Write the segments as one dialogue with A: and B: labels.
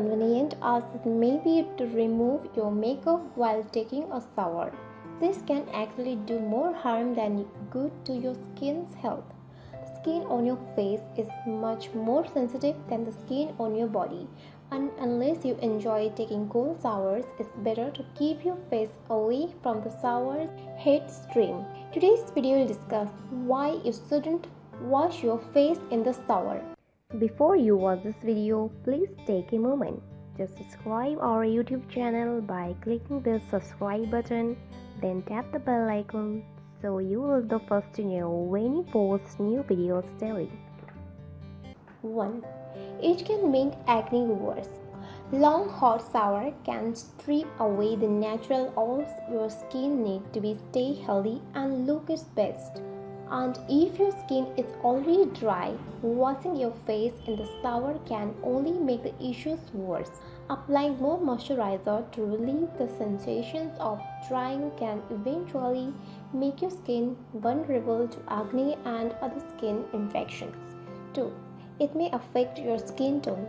A: inconvenient as it may be to remove your makeup while taking a shower. This can actually do more harm than good to your skin's health. The skin on your face is much more sensitive than the skin on your body, and unless you enjoy taking cold showers, it's better to keep your face away from the shower's head stream. Today's video will discuss why you shouldn't wash your face in the shower. Before you watch this video, please take a moment. Just subscribe our YouTube channel by clicking the subscribe button, then tap the bell icon so you will be the first to know when we post new videos daily. 1. It can make acne worse. Long hot shower can strip away the natural oils your skin needs to stay healthy and look its best. And if your skin is already dry, washing your face in the shower can only make the issues worse. Applying more moisturizer to relieve the sensations of drying can eventually make your skin vulnerable to acne and other skin infections. 2. It may affect your skin tone.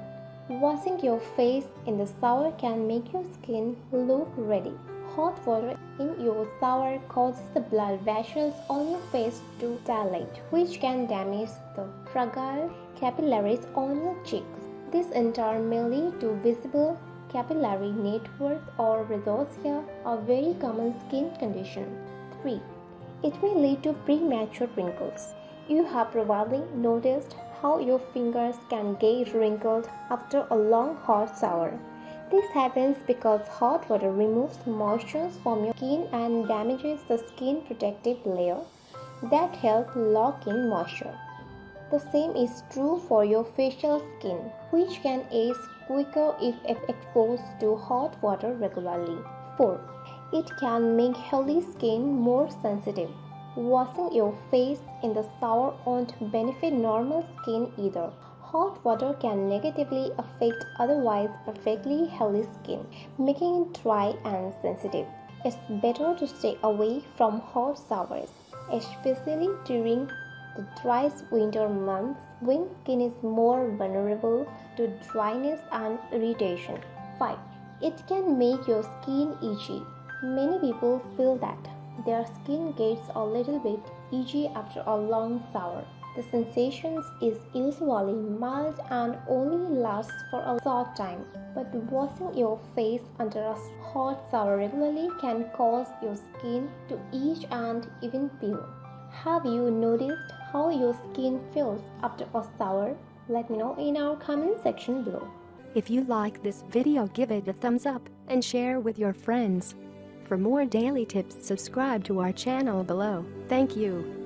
A: Washing your face in the shower can make your skin look reddish. Hot water in your shower causes the blood vessels on your face to dilate, which can damage the fragile capillaries on your cheeks. This in turn may lead to visible capillary networks or rosacea, a very common skin condition. 3. It may lead to premature wrinkles. You have probably noticed how your fingers can get wrinkled after a long hot shower. This happens because hot water removes moisture from your skin and damages the skin protective layer that helps lock in moisture. The same is true for your facial skin, which can age quicker if exposed to hot water regularly. 4. It can make healthy skin more sensitive. Washing your face in the shower won't benefit normal skin either. Hot water can negatively affect otherwise perfectly healthy skin, making it dry and sensitive. It's better to stay away from hot showers, especially during the driest winter months when skin is more vulnerable to dryness and irritation. 5. It can make your skin itchy. Many people feel that their skin gets a little bit itchy after a long shower. The sensation is usually mild and only lasts for a short time, but washing your face under a hot shower regularly can cause your skin to itch and even peel. Have you noticed how your skin feels after a shower? Let me know in our comment section below.
B: If you like this video, give it a thumbs up and share with your friends. For more daily tips, subscribe to our channel below. Thank you.